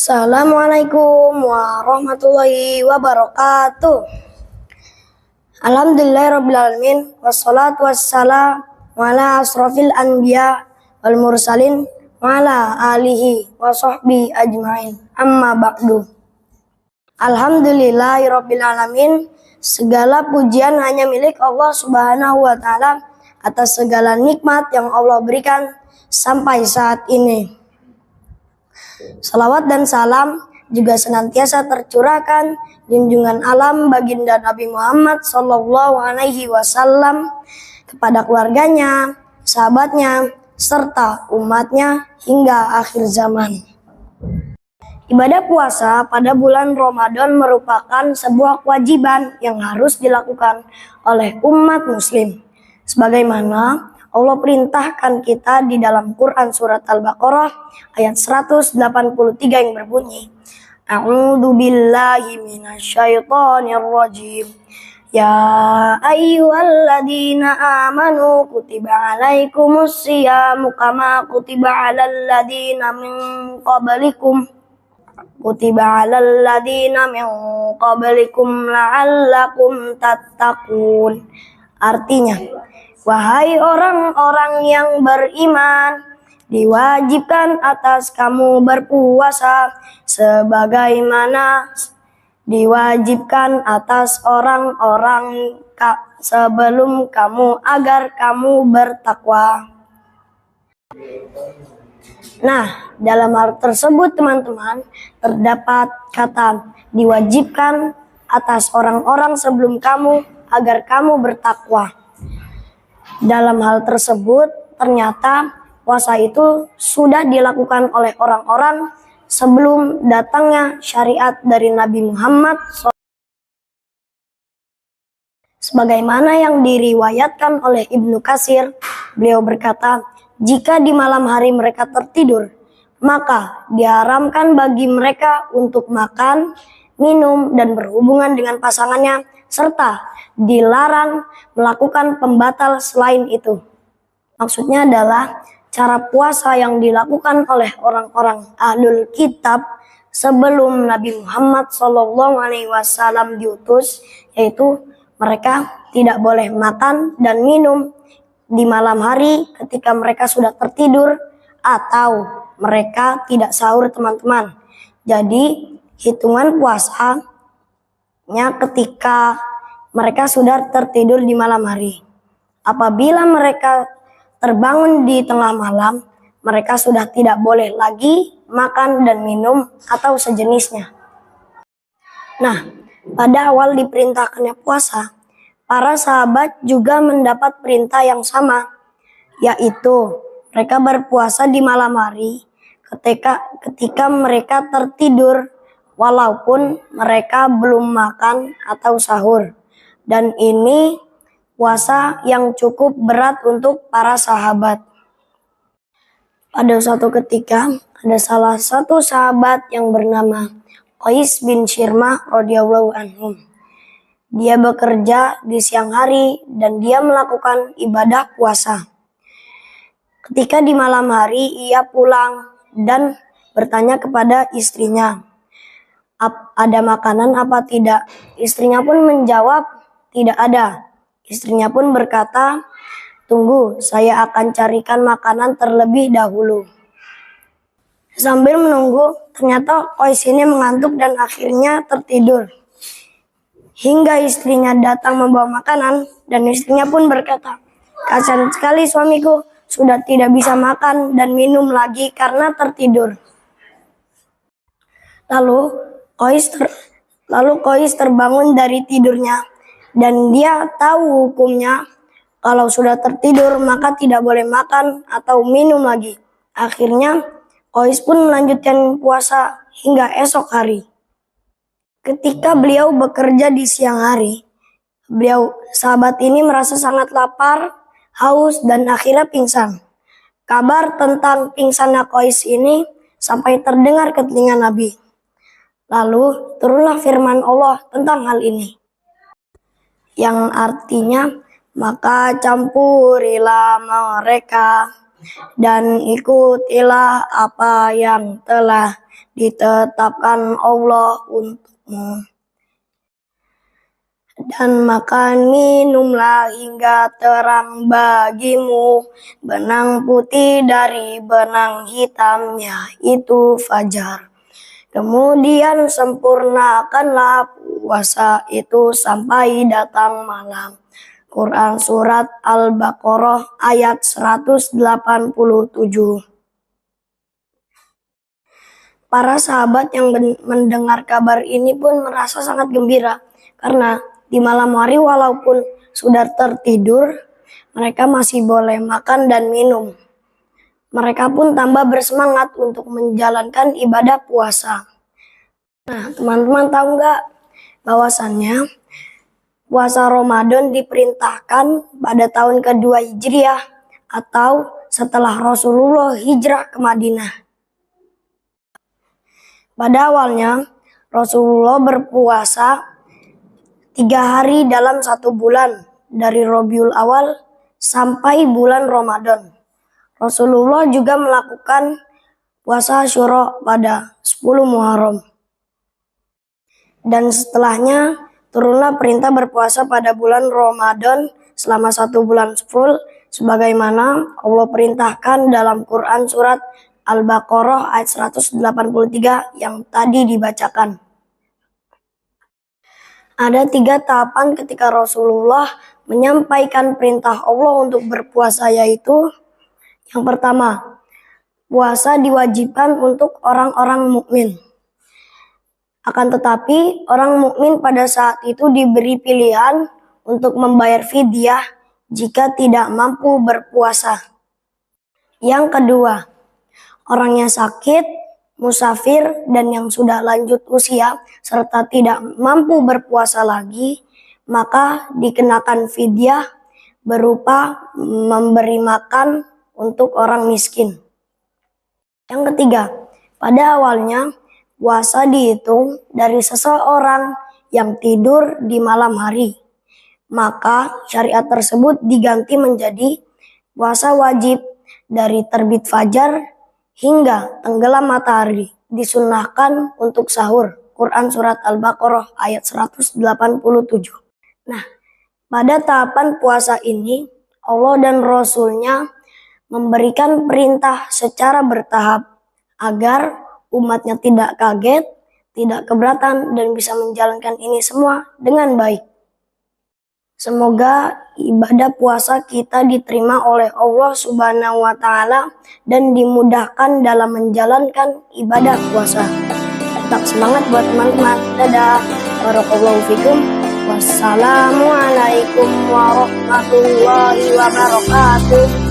Assalamualaikum warahmatullahi wabarakatuh. Alhamdulillahirrabbilalamin. Wassalatu wassalamu ala asrafil anbiya wal mursalin wa ala alihi wa sahbihi ajma'in. Amma ba'du. Alhamdulillahirrabbilalamin. Segala pujian hanya milik Allah subhanahu wa ta'ala atas segala nikmat yang Allah berikan sampai saat ini. Salawat dan salam juga senantiasa tercurahkan junjungan alam baginda Nabi Muhammad Sallallahu Alaihi Wasallam kepada keluarganya, sahabatnya, serta umatnya hingga akhir zaman. Ibadah puasa pada bulan Ramadan merupakan sebuah kewajiban yang harus dilakukan oleh umat muslim. Sebagaimana Allah perintahkan kita di dalam Quran surat Al-Baqarah ayat 183 yang berbunyi, A'udzu billahi minasyaitonir rajim. Ya ayyuhalladzina amanu kutiba alaikumus syiyamu kama kutiba alal ladzina min qablikum la'allakum tattaqun. Artinya, wahai orang-orang yang beriman, diwajibkan atas kamu berpuasa sebagaimana diwajibkan atas orang-orang sebelum kamu agar kamu bertakwa. Nah, dalam hal tersebut teman-teman, terdapat kata diwajibkan atas orang-orang sebelum kamu agar kamu bertakwa. Dalam hal tersebut, ternyata puasa itu sudah dilakukan oleh orang-orang sebelum datangnya syariat dari Nabi Muhammad SAW. Sebagaimana yang diriwayatkan oleh Ibnu Katsir, beliau berkata, jika di malam hari mereka tertidur, maka diharamkan bagi mereka untuk makan, minum, dan berhubungan dengan pasangannya, serta dilarang melakukan pembatal selain itu. Maksudnya adalah cara puasa yang dilakukan oleh orang-orang ahlul kitab sebelum Nabi Muhammad SAW diutus, yaitu mereka tidak boleh makan dan minum di malam hari ketika mereka sudah tertidur atau mereka tidak sahur, teman-teman. Jadi hitungan puasanya ketika mereka sudah tertidur di malam hari. Apabila mereka terbangun di tengah malam, mereka sudah tidak boleh lagi makan dan minum atau sejenisnya. Nah, pada awal diperintahkannya puasa, para sahabat juga mendapat perintah yang sama, yaitu mereka berpuasa di malam hari ketika mereka tertidur walaupun mereka belum makan atau sahur. Dan ini puasa yang cukup berat untuk para sahabat. Pada suatu ketika, ada salah satu sahabat yang bernama Qais bin Shirmah radhiyallahu anhu. Dia bekerja di siang hari dan dia melakukan ibadah puasa. Ketika di malam hari ia pulang dan bertanya kepada istrinya, ada makanan apa tidak? Istrinya pun menjawab, tidak ada. Istrinya pun berkata, tunggu, saya akan carikan makanan terlebih dahulu. Sambil menunggu, ternyata Qais ini mengantuk dan akhirnya tertidur. Hingga istrinya datang membawa makanan dan istrinya pun berkata, kasihan sekali suamiku, sudah tidak bisa makan dan minum lagi karena tertidur. Lalu Qais terbangun dari tidurnya dan dia tahu hukumnya kalau sudah tertidur maka tidak boleh makan atau minum lagi. Akhirnya Qais pun melanjutkan puasa hingga esok hari. Ketika beliau bekerja di siang hari, sahabat ini merasa sangat lapar, haus, dan akhirnya pingsan. Kabar tentang pingsannya Qais ini sampai terdengar ke telinga Nabi. Lalu turunlah firman Allah tentang hal ini, yang artinya, maka campurilah mereka dan ikutilah apa yang telah ditetapkan Allah untukmu. Dan makan minumlah hingga terang bagimu benang putih dari benang hitamnya itu fajar. Kemudian sempurnakanlah puasa itu sampai datang malam. Quran Surat Al-Baqarah ayat 187. Para sahabat yang mendengar kabar ini pun merasa sangat gembira, karena di malam hari walaupun sudah tertidur, mereka masih boleh makan dan minum. Mereka pun tambah bersemangat untuk menjalankan ibadah puasa. Nah, teman-teman tahu nggak bahwasannya puasa Ramadan diperintahkan pada tahun kedua Hijriah atau setelah Rasulullah hijrah ke Madinah. Pada awalnya Rasulullah berpuasa 3 hari dalam 1 bulan dari Rabiul Awal sampai bulan Ramadan. Rasulullah juga melakukan puasa Asyura pada 10 Muharram. Dan setelahnya turunlah perintah berpuasa pada bulan Ramadan selama 1 bulan full, sebagaimana Allah perintahkan dalam Quran Surat Al-Baqarah ayat 183 yang tadi dibacakan. Ada 3 tahapan ketika Rasulullah menyampaikan perintah Allah untuk berpuasa, yaitu yang pertama, puasa diwajibkan untuk orang-orang mukmin. Akan tetapi, orang mukmin pada saat itu diberi pilihan untuk membayar fidyah jika tidak mampu berpuasa. Yang kedua, orang yang sakit, musafir, dan yang sudah lanjut usia serta tidak mampu berpuasa lagi, maka dikenakan fidyah berupa memberi makan untuk orang miskin. Yang ketiga, pada awalnya puasa dihitung dari seseorang yang tidur di malam hari, maka syariat tersebut diganti menjadi puasa wajib dari terbit fajar hingga tenggelam matahari, disunnahkan untuk sahur. Quran Surat Al-Baqarah ayat 187. Nah, pada tahapan puasa ini, Allah dan Rasul-Nya memberikan perintah secara bertahap agar umatnya tidak kaget, tidak keberatan, dan bisa menjalankan ini semua dengan baik. Semoga ibadah puasa kita diterima oleh Allah Subhanahu wa Ta'ala dan dimudahkan dalam menjalankan ibadah puasa. Tetap semangat buat teman-teman. Dadah. Barakallahu fikum. Wassalamualaikum warahmatullahi wabarakatuh.